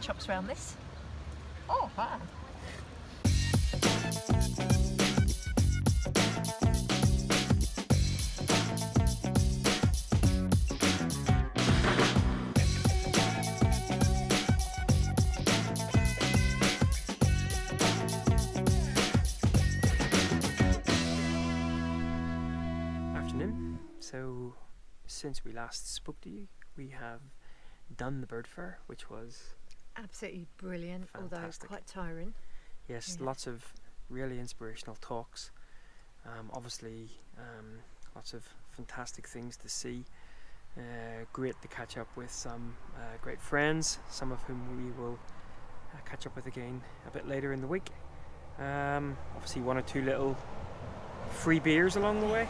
pork chops around this. Oh, wow. So, since we last spoke to you, we have done the bird fair, which was absolutely brilliant, fantastic. Although quite tiring. Yes, yeah. Lots of really inspirational talks. Obviously, lots of fantastic things to see. Great to catch up with some great friends, some of whom we will catch up with again a bit later in the week. Obviously, one or two little free beers along the way.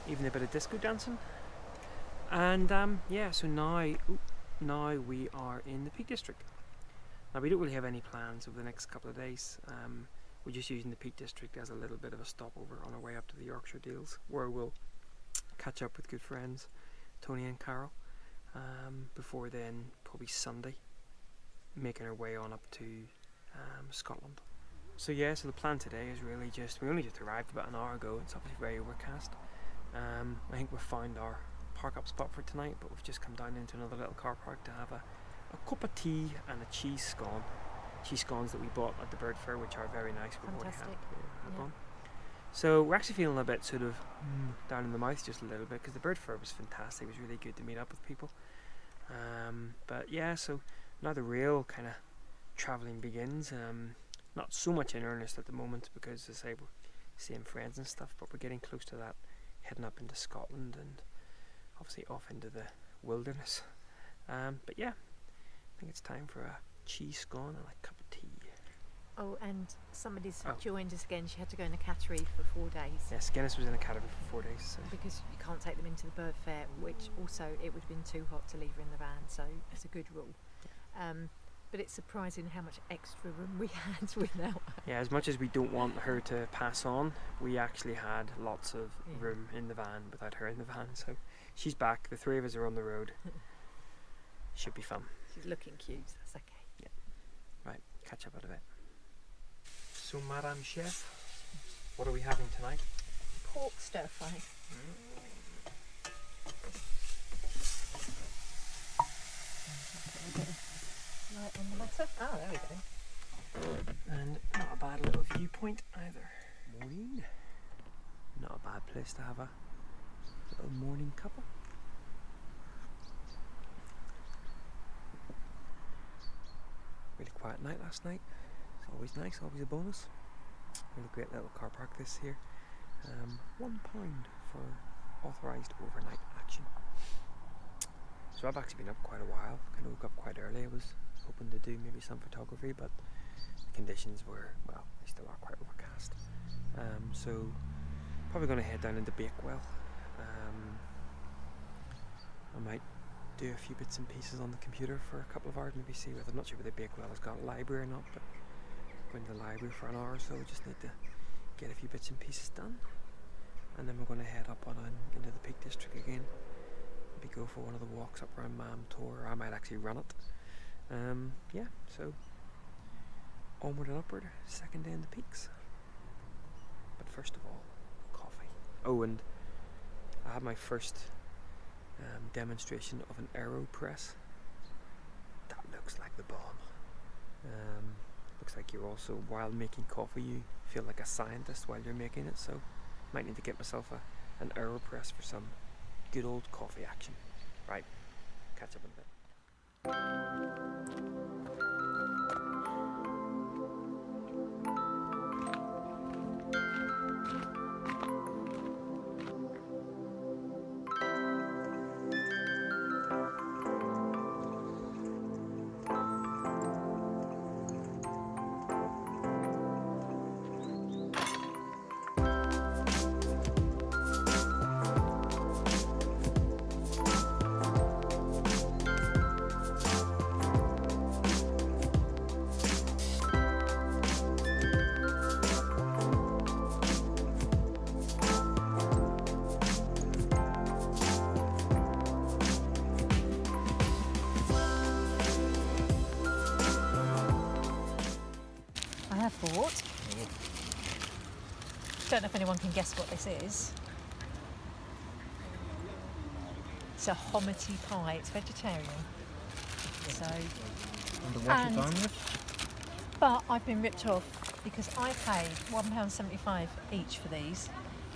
Even a bit of disco dancing, and so now we are in the Peak District. Now we don't really have any plans over the next couple of days. We're just using the Peak District as a little bit of a stopover on our way up to the Yorkshire Dales, where we'll catch up with good friends Tony and Carol. Before then, probably Sunday, making our way on up to Scotland. So so the plan today is really we only just arrived about an hour ago. It's obviously very overcast. I think we've found our park up spot for tonight, but we've just come down into another little car park to have a cup of tea and a cheese scone. Cheese scones that we bought at the bird fair, which are very nice. We've already had one. So we're actually feeling a bit sort of down in the mouth just a little bit, because the bird fair was fantastic. It was really good to meet up with people. But yeah, so now the real kind of travelling begins. Not so much in earnest at the moment, because as I say, we're seeing friends and stuff, but we're getting close to that, heading up into Scotland and obviously off into the wilderness. But yeah, I think it's time for a cheese scone and a cup of tea. Oh, and somebody's joined us again. She had to go in a cattery for 4 days. Yes, Guinness was in a cattery for 4 days. So. Because you can't take them into the bird fair, which also it would have been too hot to leave her in the van, so it's a good rule. But it's surprising how much extra room we had without her. Yeah, as much as we don't want her to pass on, we actually had lots of room in the van without her in the van. So she's back. The three of us are on the road. Should be fun. She's looking cute. That's okay. Yeah. Right. Catch up in a bit. So, Madame Chef, what are we having tonight? Pork stir fry. Light on the butter. Oh, there we go. And not a bad little viewpoint either. Morning. Not a bad place to have a little morning cuppa. Really quiet night last night. It's always nice, always a bonus. Really great little car park this here. £1 for authorised overnight action. So I've actually been up quite a while. Kind of woke up quite early. I was hoping to do maybe some photography, but the conditions were, well, they still are quite overcast. So probably going to head down into Bakewell. I might do a few bits and pieces on the computer for a couple of hours, maybe see whether, I'm not sure whether Bakewell has got a library or not, but going to the library for an hour or so. Just need to get a few bits and pieces done, and then we're going to head up on into the Peak District again. Maybe go for one of the walks up around Mam Tor, or I might actually run it. So onward and upward, second day in the peaks. But first of all, coffee. Oh, and I had my first demonstration of an AeroPress. That looks like the bomb. Looks like you're also, while making coffee, you feel like a scientist while you're making it, so might need to get myself an AeroPress for some good old coffee action. Right, catch up in a bit. Don't know if anyone can guess what this is. It's a Homity pie. It's vegetarian. So, And but I've been ripped off because I paid £1.75 each for these,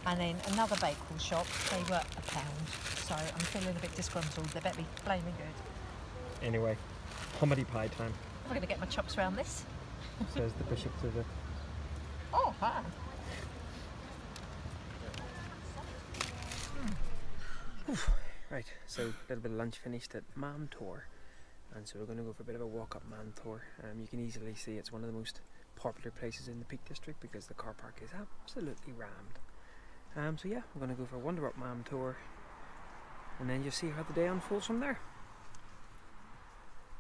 and then another bakewell shop, they were £1. So I'm feeling a bit disgruntled. They better be flaming good. Anyway, Homity pie time, I'm going to get my chops around this. says the bishop to the... Oh, hi. Right, so a little bit of lunch finished at Mam Tor, and so we're going to go for a bit of a walk up Mam Tor. You can easily see it's one of the most popular places in the Peak District because the car park is absolutely rammed. So yeah, we're going to go for a wander up Mam Tor, and then just see how the day unfolds from there.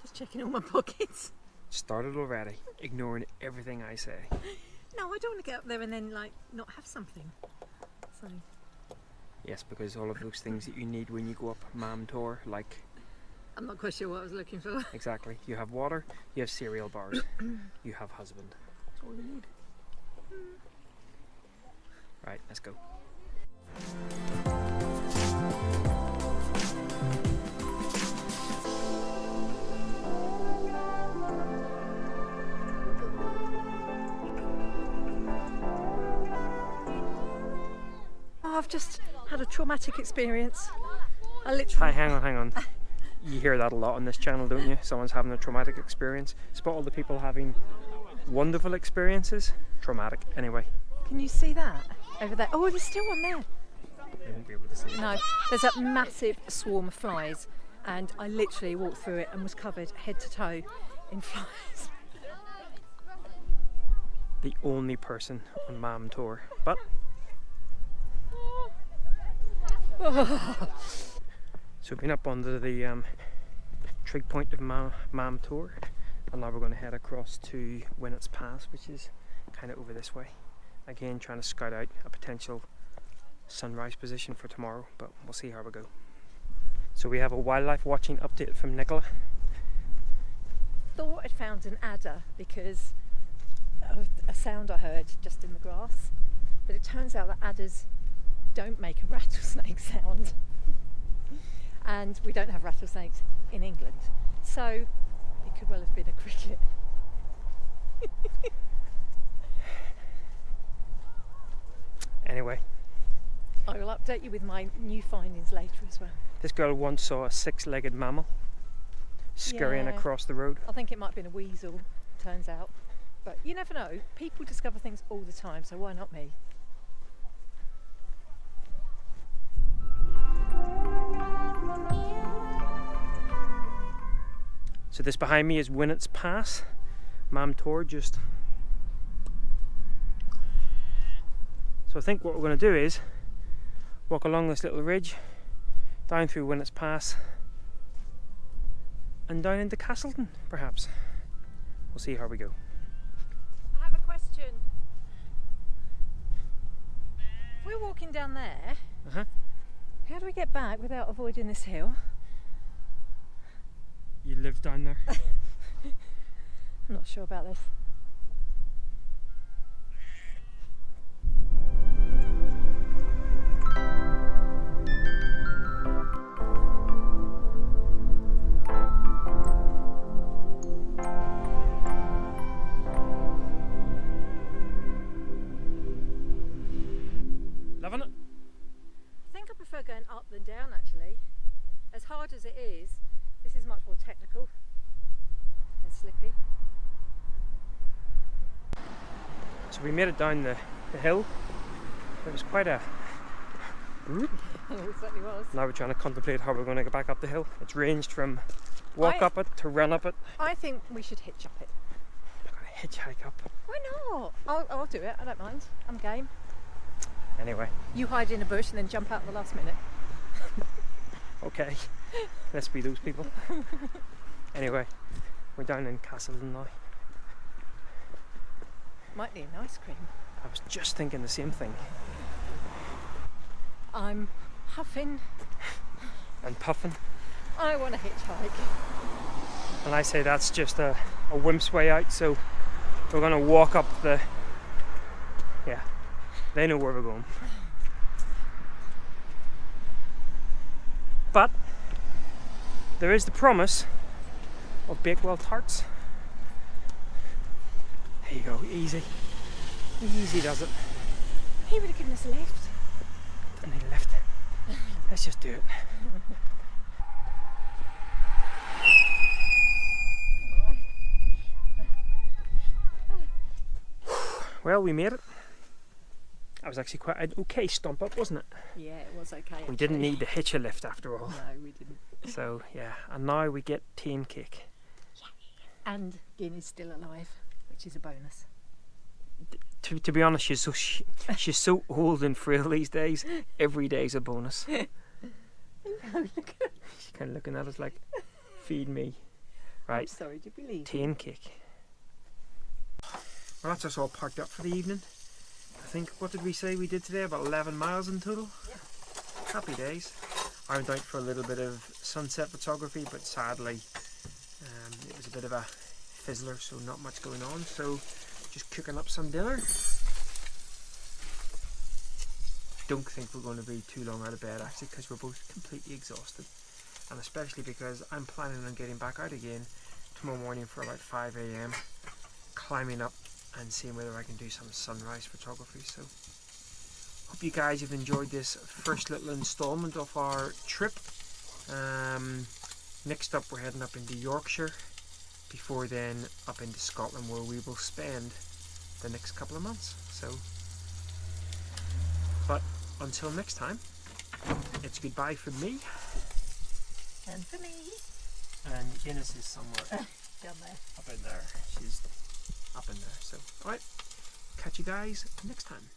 Just checking all my pockets. Started already, ignoring everything I say. No, I don't want to get up there and then like not have something. So Yes, because all of those things that you need when you go up Mam Tor, like... I'm not quite sure what I was looking for. Exactly. You have water, you have cereal bars, you have husband. That's all you need. Right, let's go. Oh, I've just had a traumatic experience. I Hi, literally... hang on. You hear that a lot on this channel, don't you? Someone's having a traumatic experience. Spot all the people having wonderful experiences. Traumatic, anyway. Can you see that over there? Oh, there's still one there. You won't be able to see it. No, there's a massive swarm of flies, and I literally walked through it and was covered head to toe in flies. The only person on Mam Tor, but... So we've been up under the trig point of Mam Tor, and now we're going to head across to Winnet's Pass, which is kind of over this way. Again, trying to scout out a potential sunrise position for tomorrow, but we'll see how we go. So we have a wildlife watching update from Nicola. Thought I'd found an adder because of a sound I heard just in the grass, but it turns out that adders don't make a rattlesnake sound. And we don't have rattlesnakes in England, so it could well have been a cricket. Anyway, I will update you with my new findings later as well. this girl once saw a six-legged mammal scurrying Yeah. across the road. I think it might have been a weasel, turns out. But you never know. People discover things all the time, so why not me? So this behind me is Winnet's Pass, Mam Tor just. So I think what we're going to do is walk along this little ridge, down through Winnet's Pass, and down into Castleton, perhaps. We'll see how we go. I have a question. If we're walking down there, how do we get back without avoiding this hill? You live down there? I'm not sure about this. Loving it? I think I prefer going up than down actually. As hard as it is, this is much more technical and slippy. So we made it down the hill. It was quite a... It certainly was. Now we're trying to contemplate how we're going to get back up the hill. It's ranged from walk up it to run up it. I think we should hitch up it. I'm going to hitchhike up. Why not? I'll do it, I don't mind. I'm game. Anyway, You hide in a bush and then jump out at the last minute. okay. Let's be those people. Anyway, we're down in Castleton now. Might need an ice cream. I was just thinking the same thing. I'm huffing. And puffing. I want to hitchhike. And I say that's just a wimp's way out, so we're going to walk up the... Yeah. They know where we're going. But there is the promise of Bakewell tarts. There you go, easy. Easy does it. He would have given us a lift. Don't need a lift. Let's just do it. Well, we made it. That was actually quite an okay stump up, wasn't it? Yeah, it was okay. We didn't need to hitch a lift after all. No, we didn't. So yeah, and now we get tea and cake. And Guinea's still alive, which is a bonus. To be honest, she's so old and frail these days. Every day's a bonus. She's kind of looking at us like, feed me. Right. I'm sorry, did we leave? Tea and cake. Well, that's us all parked up for the evening. I think, what did we say we did today? About 11 miles in total? Yeah. Happy days. I went out for a little bit of sunset photography, but sadly it was a bit of a fizzler, so not much going on. So just cooking up some dinner. Don't think we're going to be too long out of bed actually, because we're both completely exhausted, and especially because I'm planning on getting back out again tomorrow morning for about 5 a.m. climbing up and seeing whether I can do some sunrise photography. So hope you guys have enjoyed this first little installment of our trip. Next up we're heading up into Yorkshire, before then up into Scotland, where we will spend the next couple of months. So, but until next time, it's goodbye from me. And for me. And Guinness is somewhere Down there. up in there. She's up in there. So, alright, catch you guys next time.